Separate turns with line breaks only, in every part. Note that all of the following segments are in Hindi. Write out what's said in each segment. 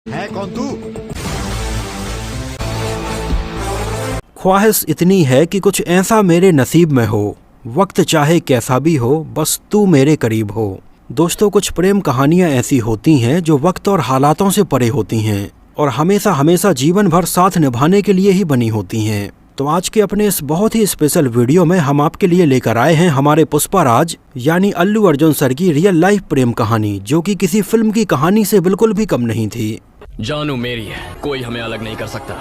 है कौन तू?
ख्वाहिश इतनी है कि कुछ ऐसा मेरे नसीब में हो, वक्त चाहे कैसा भी हो, बस तू मेरे करीब हो। दोस्तों, कुछ प्रेम कहानियां ऐसी होती हैं जो वक्त और हालातों से परे होती हैं और हमेशा हमेशा जीवन भर साथ निभाने के लिए ही बनी होती हैं। तो आज के अपने इस बहुत ही स्पेशल वीडियो में हम आपके लिए लेकर आए हैं हमारे पुष्पाराज यानी अल्लू अर्जुन सर की रियल लाइफ प्रेम कहानी, जो कि किसी फिल्म की कहानी से बिल्कुल भी कम नहीं थी।
जानू मेरी है, कोई हमें अलग नहीं कर सकता।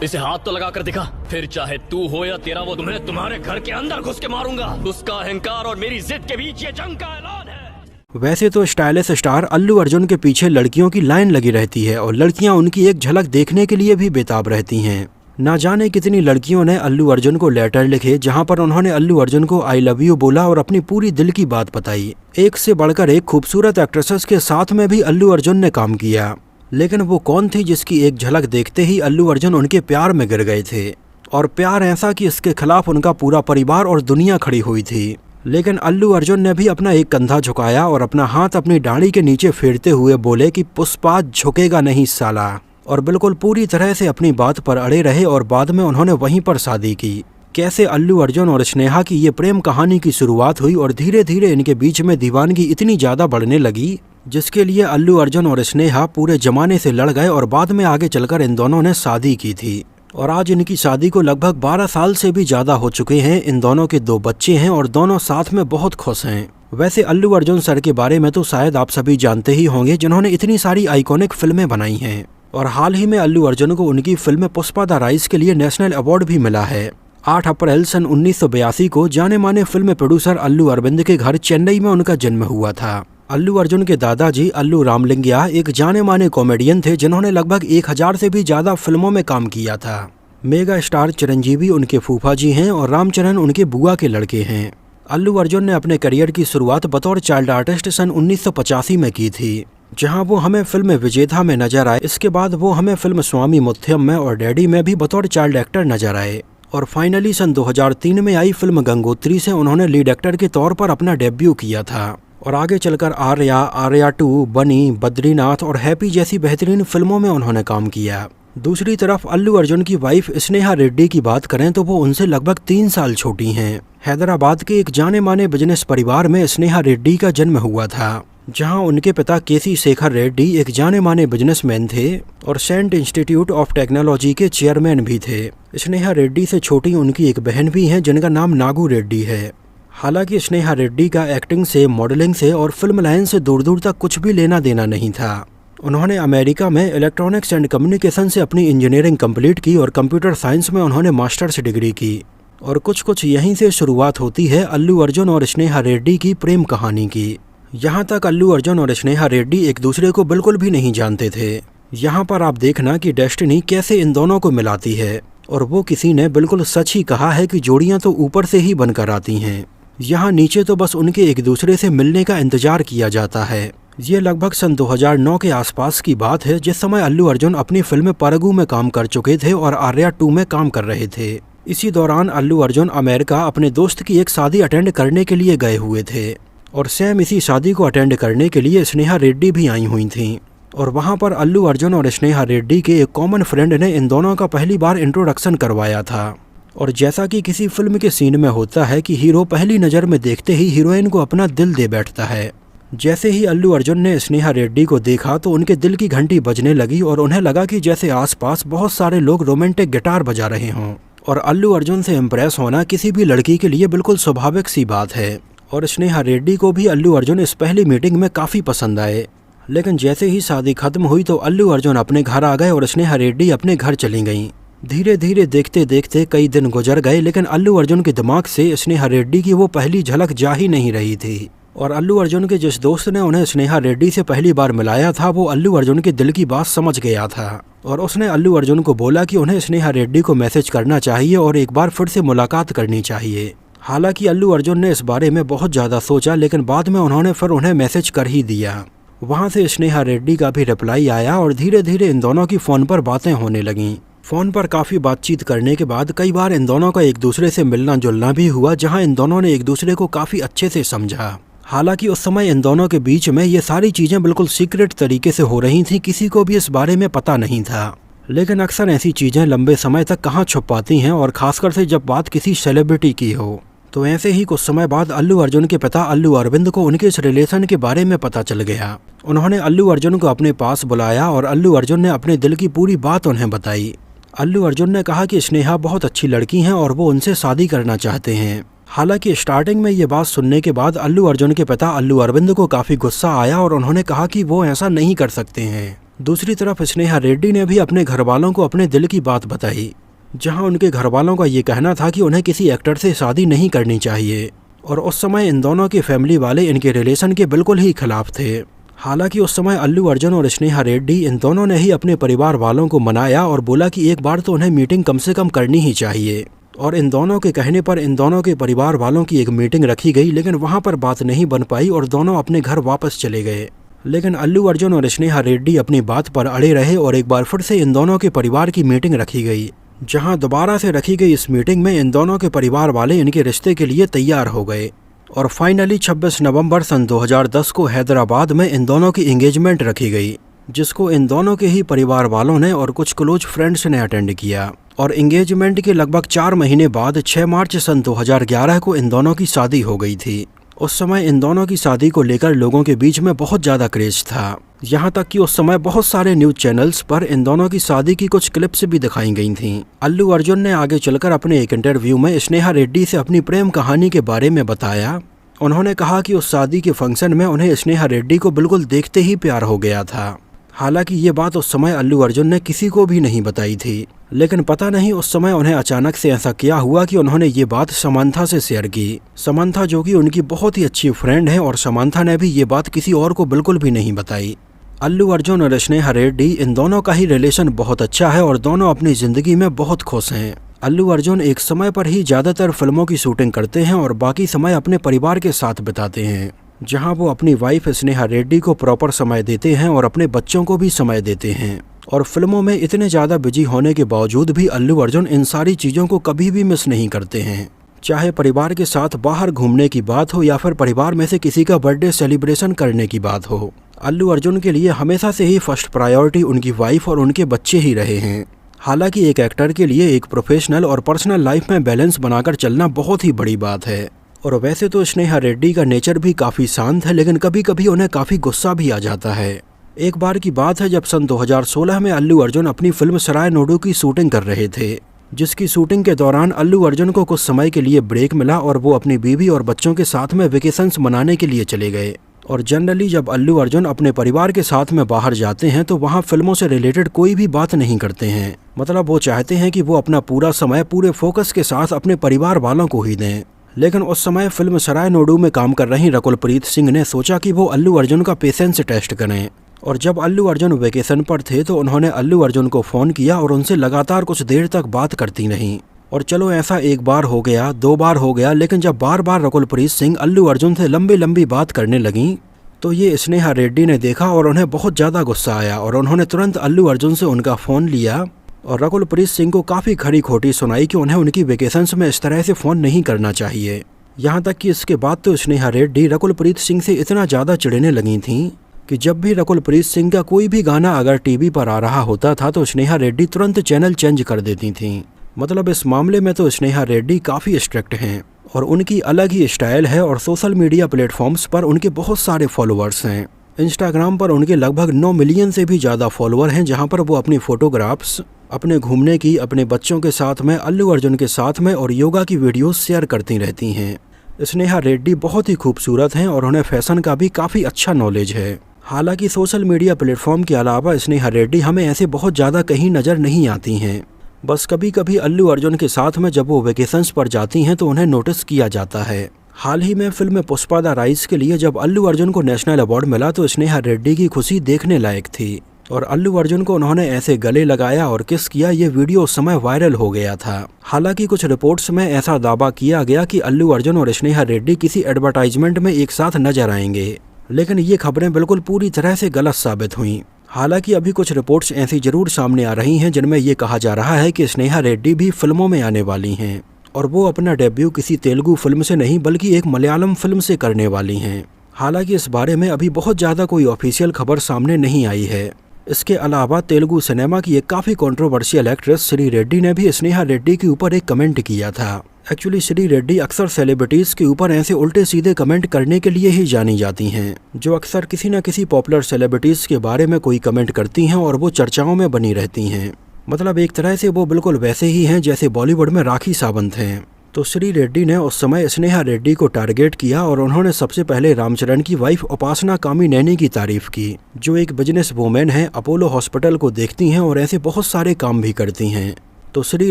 इसे हाथ तो लगा कर दिखा, फिर चाहे तू हो या तेरा वो, तुम्हें तुम्हारे घर के अंदर घुस के मारूंगा। उसका अहंकार और मेरी जिद के बीच ये जंग का ऐलान है।
वैसे तो स्टाइलिश स्टार अल्लू अर्जुन के पीछे लड़कियों की लाइन लगी रहती है और लड़कियां उनकी एक झलक देखने के लिए भी बेताब रहती हैं। ना जाने कितनी लड़कियों ने अल्लू अर्जुन को लेटर लिखे जहां पर उन्होंने अल्लू अर्जुन को आई लव यू बोला और अपनी पूरी दिल की बात बताई। एक से बढ़कर एक खूबसूरत एक्ट्रेसेस के साथ में भी अल्लू अर्जुन ने काम किया, लेकिन वो कौन थी जिसकी एक झलक देखते ही अल्लू अर्जुन उनके प्यार में गिर गए थे, और प्यार ऐसा कि इसके खिलाफ उनका पूरा परिवार और दुनिया खड़ी हुई थी। लेकिन अल्लू अर्जुन ने भी अपना एक कंधा झुकाया और अपना हाथ अपनी दाढ़ी के नीचे फेरते हुए बोले कि पुष्पा झुकेगा नहीं साला, और बिल्कुल पूरी तरह से अपनी बात पर अड़े रहे और बाद में उन्होंने वहीं पर शादी की। कैसे अल्लू अर्जुन और स्नेहा की ये प्रेम कहानी की शुरुआत हुई और धीरे धीरे इनके बीच में दीवानगी इतनी ज्यादा बढ़ने लगी जिसके लिए अल्लू अर्जुन और स्नेहा पूरे जमाने से लड़ गए और बाद में आगे चलकर इन दोनों ने शादी की थी। और आज इनकी शादी को लगभग 12 साल से भी ज्यादा हो चुके हैं। इन दोनों के 2 बच्चे हैं और दोनों साथ में बहुत खुश हैं। वैसे अल्लू अर्जुन सर के बारे में तो शायद आप सभी जानते ही होंगे, जिन्होंने इतनी सारी आइकॉनिक फिल्में बनाई हैं। और हाल ही में अल्लू अर्जुन को उनकी फिल्म पुष्पा द राइज के लिए नेशनल अवार्ड भी मिला है। 8 अप्रैल सन 1982 को जाने माने फिल्म प्रोड्यूसर अल्लू अरविंद के घर चेन्नई में उनका जन्म हुआ था। अल्लू अर्जुन के दादाजी अल्लू रामलिंगया एक जाने माने कॉमेडियन थे जिन्होंने लगभग 1000 से भी ज्यादा फिल्मों में काम किया था। मेगा स्टार चिरंजीवी उनके फूफा जी हैं और रामचरण उनके बुआ के लड़के हैं। अल्लू अर्जुन ने अपने करियर की शुरुआत बतौर चाइल्ड आर्टिस्ट सन 1985 में की थी, जहां वो हमें फिल्म विजेता में नजर आए। इसके बाद वो हमें फिल्म स्वामी मुथ्यम में और डैडी में भी बतौर चाइल्ड एक्टर नजर आए। और फाइनली सन 2003 में आई फिल्म गंगोत्री से उन्होंने लीड एक्टर के तौर पर अपना डेब्यू किया था। और आगे चलकर आर्या, आर्या 2, बनी, बद्रीनाथ और हैप्पी जैसी बेहतरीन फिल्मों में उन्होंने काम किया। दूसरी तरफ अल्लू अर्जुन की वाइफ स्नेहा रेड्डी की बात करें तो वो उनसे लगभग 3 साल छोटी हैं। हैदराबाद के एक जाने माने बिजनेस परिवार में स्नेहा रेड्डी का जन्म हुआ था, जहां उनके पिता केसी शेखर रेड्डी एक जाने माने बिजनेसमैन थे और सेंट इंस्टीट्यूट ऑफ टेक्नोलॉजी के चेयरमैन भी थे। स्नेहा रेड्डी से छोटी उनकी एक बहन भी है जिनका नाम नागू रेड्डी है। हालांकि स्नेहा रेड्डी का एक्टिंग से, मॉडलिंग से और फिल्म लाइन से दूर दूर तक कुछ भी लेना देना नहीं था। उन्होंने अमेरिका में इलेक्ट्रॉनिक्स एंड कम्युनिकेशन से अपनी इंजीनियरिंग कंप्लीट की और कंप्यूटर साइंस में उन्होंने मास्टर्स डिग्री की। और कुछ यहीं से शुरुआत होती है अल्लू अर्जुन और स्नेहा रेड्डी की प्रेम कहानी की। यहाँ तक अल्लू अर्जुन और स्नेहा रेड्डी एक दूसरे को बिल्कुल भी नहीं जानते थे। यहाँ पर आप देखना कि डेस्टिनी कैसे इन दोनों को मिलाती है। और वो किसी ने बिल्कुल सच ही कहा है कि जोड़ियाँ तो ऊपर से ही बनकर आती हैं, यहाँ नीचे तो बस उनके एक दूसरे से मिलने का इंतजार किया जाता है। ये लगभग सन 2009 के आसपास की बात है, जिस समय अल्लू अर्जुन अपनी फिल्म परगू में काम कर चुके थे और आर्या 2 में काम कर रहे थे। इसी दौरान अल्लू अर्जुन अमेरिका अपने दोस्त की एक शादी अटेंड करने के लिए गए हुए थे और सेम इसी शादी को अटेंड करने के लिए स्नेहा रेड्डी भी आई हुई थीं। और वहाँ पर अल्लू अर्जुन और स्नेहा रेड्डी के एक कॉमन फ्रेंड ने इन दोनों का पहली बार इंट्रोडक्शन करवाया था। और जैसा कि किसी फिल्म के सीन में होता है कि हीरो पहली नज़र में देखते ही हीरोइन को अपना दिल दे बैठता है, जैसे ही अल्लू अर्जुन ने स्नेहा रेड्डी को देखा तो उनके दिल की घंटी बजने लगी और उन्हें लगा कि जैसे आसपास बहुत सारे लोग रोमांटिक गिटार बजा रहे हों। और अल्लू अर्जुन से इम्प्रेस होना किसी भी लड़की के लिए बिल्कुल स्वाभाविक सी बात है। और स्नेहा रेड्डी को भी अल्लू अर्जुन इस पहली मीटिंग में काफ़ी पसंद आए। लेकिन जैसे ही शादी खत्म हुई तो अल्लू अर्जुन अपने घर आ गए और स्नेहा रेड्डी अपने घर चली गईं। धीरे धीरे देखते देखते कई दिन गुजर गए, लेकिन अल्लू अर्जुन के दिमाग से स्नेहा रेड्डी की वो पहली झलक जा ही नहीं रही थी। और अल्लू अर्जुन के जिस दोस्त ने उन्हें स्नेहा रेड्डी से पहली बार मिलाया था वो अल्लू अर्जुन के दिल की बात समझ गया था और उसने अल्लू अर्जुन को बोला कि उन्हें स्नेहा रेड्डी को मैसेज करना चाहिए और एक बार फिर से मुलाकात करनी चाहिए। हालांकि अल्लू अर्जुन ने इस बारे में बहुत ज़्यादा सोचा, लेकिन बाद में उन्होंने फिर उन्हें मैसेज कर ही दिया। वहाँ से स्नेहा रेड्डी का भी रिप्लाई आया और धीरे धीरे इन दोनों की फ़ोन पर बातें होने लगीं। फ़ोन पर काफ़ी बातचीत करने के बाद कई बार इन दोनों का एक दूसरे से मिलना जुलना भी हुआ, जहाँ इन दोनों ने एक दूसरे को काफ़ी अच्छे से समझा। हालांकि उस समय इन दोनों के बीच में ये सारी चीज़ें बिल्कुल सीक्रेट तरीके से हो रही थी, किसी को भी इस बारे में पता नहीं था। लेकिन अक्सर ऐसी चीज़ें लंबे समय तक कहाँ छुप पाती हैं, और ख़ासकर से जब बात किसी सेलिब्रिटी की हो। तो ऐसे ही कुछ समय बाद अल्लू अर्जुन के पिता अल्लू अरविंद को उनके इस रिलेशन के बारे में पता चल गया। उन्होंने अल्लू अर्जुन को अपने पास बुलाया और अल्लू अर्जुन ने अपने दिल की पूरी बात उन्हें बताई। अल्लू अर्जुन ने कहा कि स्नेहा बहुत अच्छी लड़की हैं और वो उनसे शादी करना चाहते हैं। हालांकि स्टार्टिंग में ये बात सुनने के बाद अल्लू अर्जुन के पिता अल्लू अरविंद को काफ़ी गुस्सा आया और उन्होंने कहा कि वो ऐसा नहीं कर सकते हैं। दूसरी तरफ स्नेहा रेड्डी ने भी अपने घर वालों को अपने दिल की बात बताई, जहां उनके घर वालों का ये कहना था कि उन्हें किसी एक्टर से शादी नहीं करनी चाहिए, और उस समय इन दोनों के फैमिली वाले इनके रिलेशन के बिल्कुल ही खिलाफ थे। हालांकि उस समय अल्लू अर्जुन और स्नेहा रेड्डी इन दोनों ने ही अपने परिवार वालों को मनाया और बोला कि एक बार तो उन्हें मीटिंग कम से कम करनी ही चाहिए। और इन दोनों के कहने पर इन दोनों के परिवार वालों की एक मीटिंग रखी गई, लेकिन वहां पर बात नहीं बन पाई और दोनों अपने घर वापस चले गए। लेकिन अल्लू अर्जुन और स्नेहा रेड्डी अपनी बात पर अड़े रहे और एक बार फिर से इन दोनों के परिवार की मीटिंग रखी गई, जहां दोबारा से रखी गई इस मीटिंग में इन दोनों के परिवार वाले इनके रिश्ते के लिए तैयार हो गए। और फाइनली 26 नवंबर सन 2010 को हैदराबाद में इन दोनों की एंगेजमेंट रखी गई, जिसको इन दोनों के ही परिवार वालों ने और कुछ क्लोज फ्रेंड्स ने अटेंड किया। और एंगेजमेंट के लगभग 4 महीने बाद 6 मार्च सन 2011 को इन दोनों की शादी हो गई थी। उस समय इन दोनों की शादी को लेकर लोगों के बीच में बहुत ज़्यादा क्रेज था, यहाँ तक कि उस समय बहुत सारे न्यूज़ चैनल्स पर इन दोनों की शादी की कुछ क्लिप्स भी दिखाई गई थीं। अल्लू अर्जुन ने आगे चलकर अपने एक इंटरव्यू में स्नेहा रेड्डी से अपनी प्रेम कहानी के बारे में बताया। उन्होंने कहा कि उस शादी के फंक्शन में उन्हें स्नेहा रेड्डी को बिल्कुल देखते ही प्यार हो गया था। हालांकि ये बात उस समय अल्लू अर्जुन ने किसी को भी नहीं बताई थी, लेकिन पता नहीं उस समय उन्हें अचानक से ऐसा क्या हुआ कि उन्होंने ये बात समंथा से शेयर की। समंथा जो कि उनकी बहुत ही अच्छी फ्रेंड है, और समंथा ने भी ये बात किसी और को बिल्कुल भी नहीं बताई। अल्लू अर्जुन और स्नेहा रेड्डी इन दोनों का ही रिलेशन बहुत अच्छा है और दोनों अपनी ज़िंदगी में बहुत खुश हैं। अल्लू अर्जुन एक समय पर ही ज़्यादातर फिल्मों की शूटिंग करते हैं और बाकी समय अपने परिवार के साथ बिताते हैं, जहां वो अपनी वाइफ स्नेहा रेड्डी को प्रॉपर समय देते हैं और अपने बच्चों को भी समय देते हैं। और फिल्मों में इतने ज़्यादा बिजी होने के बावजूद भी अल्लू अर्जुन इन सारी चीज़ों को कभी भी मिस नहीं करते हैं, चाहे परिवार के साथ बाहर घूमने की बात हो या फिर परिवार में से किसी का बर्थडे सेलिब्रेशन करने की बात हो। अल्लू अर्जुन के लिए हमेशा से ही फर्स्ट प्रायोरिटी उनकी वाइफ और उनके बच्चे ही रहे हैं। हालांकि एक एक्टर के लिए एक प्रोफेशनल और पर्सनल लाइफ में बैलेंस बनाकर चलना बहुत ही बड़ी बात है। और वैसे तो स्नेहा रेड्डी का नेचर भी काफ़ी शांत है, लेकिन कभी कभी उन्हें काफ़ी गुस्सा भी आ जाता है। एक बार की बात है जब सन 2016 में अल्लू अर्जुन अपनी फिल्म सराय नोडू की शूटिंग कर रहे थे, जिसकी शूटिंग के दौरान अल्लू अर्जुन को कुछ समय के लिए ब्रेक मिला और वो अपनी बीवी और बच्चों के साथ में वेकेशंस मनाने के लिए चले गए। और जनरली जब अल्लू अर्जुन अपने परिवार के साथ में बाहर जाते हैं तो वहाँ फिल्मों से रिलेटेड कोई भी बात नहीं करते हैं। मतलब वो चाहते हैं कि वो अपना पूरा समय पूरे फोकस के साथ अपने परिवार वालों को ही दें। लेकिन उस समय फिल्म सराय नोडू में काम कर रही रकुलप्रीत सिंह ने सोचा कि वो अल्लू अर्जुन का पेशेंस टेस्ट करें। और जब अल्लू अर्जुन वेकेशन पर थे तो उन्होंने अल्लू अर्जुन को फ़ोन किया और उनसे लगातार कुछ देर तक बात करती रहीं। और चलो ऐसा एक बार हो गया, 2 बार हो गया, लेकिन जब बार बार रकुलप्रीत सिंह अल्लू अर्जुन से लंबी लंबी बात करने लगीं तो ये स्नेहा रेड्डी ने देखा और उन्हें बहुत ज़्यादा गुस्सा आया और उन्होंने तुरंत अल्लू अर्जुन से उनका फ़ोन लिया और रकुलप्रीत सिंह को काफ़ी खरी खोटी सुनाई कि उन्हें उनकी वेकेशंस में इस तरह से फ़ोन नहीं करना चाहिए। यहाँ तक कि इसके बाद तो स्नेहा रेड्डी रकुलप्रीत सिंह से इतना ज़्यादा चिढ़ने लगी थीं कि जब भी रकुलप्रीत सिंह का कोई भी गाना अगर टीवी पर आ रहा होता था तो स्नेहा रेड्डी तुरंत चैनल चेंज कर देती थीं। मतलब इस मामले में तो स्नेहा रेड्डी काफ़ी स्ट्रिक्ट हैं और उनकी अलग ही स्टाइल है और सोशल मीडिया प्लेटफॉर्म्स पर उनके बहुत सारे फॉलोअर्स हैं। इंस्टाग्राम पर उनके लगभग 9 मिलियन से भी ज़्यादा फॉलोअर हैं, जहां पर वो अपनी फ़ोटोग्राफ्स अपने घूमने की, अपने बच्चों के साथ में, अल्लू अर्जुन के साथ में और योगा की वीडियोस शेयर करती रहती हैं। स्नेहा रेड्डी बहुत ही खूबसूरत हैं और उन्हें फैशन का भी काफ़ी अच्छा नॉलेज है। हालांकि सोशल मीडिया प्लेटफॉर्म के अलावा स्नेहा रेड्डी हमें ऐसे बहुत ज़्यादा कहीं नज़र नहीं आती हैं। बस कभी कभी अल्लू अर्जुन के साथ में जब वो वेकेशंस पर जाती हैं तो उन्हें नोटिस किया जाता है। हाल ही में फिल्म पुष्पा द राइज के लिए जब अल्लू अर्जुन को नेशनल अवार्ड मिला तो स्नेहा रेड्डी की खुशी देखने लायक थी और अल्लू अर्जुन को उन्होंने ऐसे गले लगाया और किस किया, ये वीडियो उस समय वायरल हो गया था। हालांकि कुछ रिपोर्ट्स में ऐसा दावा किया गया कि अल्लू अर्जुन और स्नेहा रेड्डी किसी एडवर्टाइजमेंट में एक साथ नजर आएंगे, लेकिन ये खबरें बिल्कुल पूरी तरह से गलत साबित हुई। हालांकि अभी कुछ रिपोर्ट्स ऐसी जरूर सामने आ रही हैं जिनमें ये कहा जा रहा है कि स्नेहा रेड्डी भी फिल्मों में आने वाली हैं और वो अपना डेब्यू किसी तेलुगु फिल्म से नहीं बल्कि एक मलयालम फिल्म से करने वाली हैं। हालांकि इस बारे में अभी बहुत ज़्यादा कोई ऑफिशियल खबर सामने नहीं आई है। इसके अलावा तेलुगु सिनेमा की एक काफ़ी कंट्रोवर्शियल एक्ट्रेस श्री रेड्डी ने भी स्नेहा रेड्डी के ऊपर एक कमेंट किया था। एक्चुअली श्री रेड्डी अक्सर सेलिब्रिटीज़ के ऊपर ऐसे उल्टे सीधे कमेंट करने के लिए ही जानी जाती हैं, जो अक्सर किसी न किसी पॉपुलर सेलिब्रिटीज़ के बारे में कोई कमेंट करती हैं और वो चर्चाओं में बनी रहती हैं। मतलब एक तरह से वो बिल्कुल वैसे ही हैं जैसे बॉलीवुड में राखी सावंत हैं। तो श्री रेड्डी ने उस समय स्नेहा रेड्डी को टारगेट किया और उन्होंने सबसे पहले रामचरण की वाइफ उपासना कामिनेनी की तारीफ की, जो एक बिजनेस वूमेन है, अपोलो हॉस्पिटल को देखती हैं और ऐसे बहुत सारे काम भी करती हैं। तो श्री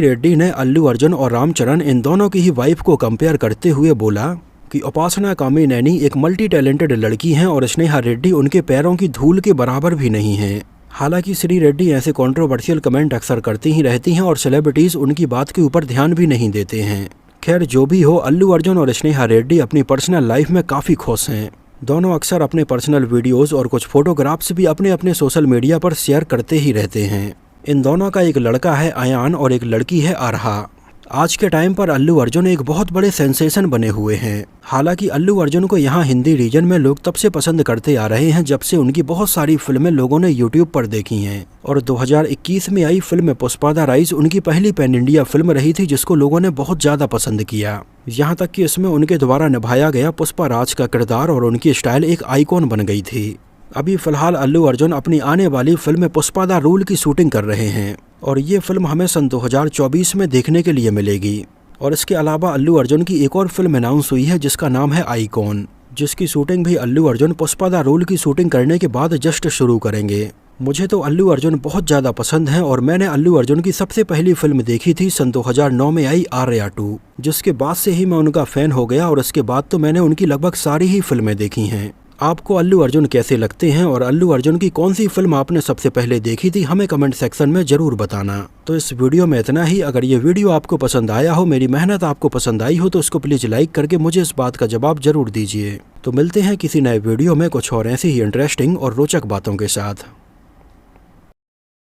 रेड्डी ने अल्लू अर्जुन और रामचरण इन दोनों की ही वाइफ को कंपेयर करते हुए बोला कि उपासना कामिनेनी एक मल्टी टैलेंटेड लड़की हैं और स्नेहा रेड्डी उनके पैरों की धूल के बराबर भी नहीं हैं। हालांकि श्री रेड्डी ऐसे कंट्रोवर्शियल कमेंट अक्सर करती ही रहती हैं और सेलिब्रिटीज़ उनकी बात के ऊपर ध्यान भी नहीं देते हैं। खैर जो भी हो, अल्लू अर्जुन और स्नेहा रेड्डी अपनी पर्सनल लाइफ में काफ़ी खुश हैं। दोनों अक्सर अपने पर्सनल वीडियोज़ और कुछ फोटोग्राफ्स भी अपने अपने सोशल मीडिया पर शेयर करते ही रहते हैं। इन दोनों का एक लड़का है अयान और एक लड़की है आरहा। आज के टाइम पर अल्लू अर्जुन एक बहुत बड़े सेंसेशन बने हुए हैं। हालांकि अल्लू अर्जुन को यहाँ हिंदी रीजन में लोग तब से पसंद करते आ रहे हैं जब से उनकी बहुत सारी फिल्में लोगों ने यूट्यूब पर देखी हैं और 2021 में आई फिल्म पुष्पा द राइज उनकी पहली पैन इंडिया फिल्म रही थी, जिसको लोगों ने बहुत ज़्यादा पसंद किया। यहाँ तक कि इसमें उनके द्वारा निभाया गया पुष्पा राज का किरदार और उनकी स्टाइल एक आइकॉन बन गई थी। अभी फिलहाल अल्लू अर्जुन अपनी आने वाली फिल्म पुष्पा द रूल की शूटिंग कर रहे हैं और ये फिल्म हमें सन 2024 में देखने के लिए मिलेगी। और इसके अलावा अल्लू अर्जुन की एक और फिल्म अनाउंस हुई है जिसका नाम है आइकॉन, जिसकी शूटिंग भी अल्लू अर्जुन पुष्पा द रूल की शूटिंग करने के बाद जस्ट शुरू करेंगे। मुझे तो अल्लू अर्जुन बहुत ज़्यादा पसंद है और मैंने अल्लू अर्जुन की सबसे पहली फिल्म देखी थी सन 2009 में आई आर्या 2, जिसके बाद से ही मैं उनका फ़ैन हो गया और इसके बाद तो मैंने उनकी लगभग सारी ही फिल्में देखी हैं। आपको अल्लू अर्जुन कैसे लगते हैं और अल्लू अर्जुन की कौन सी फिल्म आपने सबसे पहले देखी थी, हमें कमेंट सेक्शन में ज़रूर बताना। तो इस वीडियो में इतना ही। अगर ये वीडियो आपको पसंद आया हो, मेरी मेहनत आपको पसंद आई हो, तो इसको प्लीज़ लाइक करके मुझे इस बात का जवाब ज़रूर दीजिए। तो मिलते हैं किसी नए वीडियो में कुछ और ऐसी ही इंटरेस्टिंग और रोचक बातों के साथ।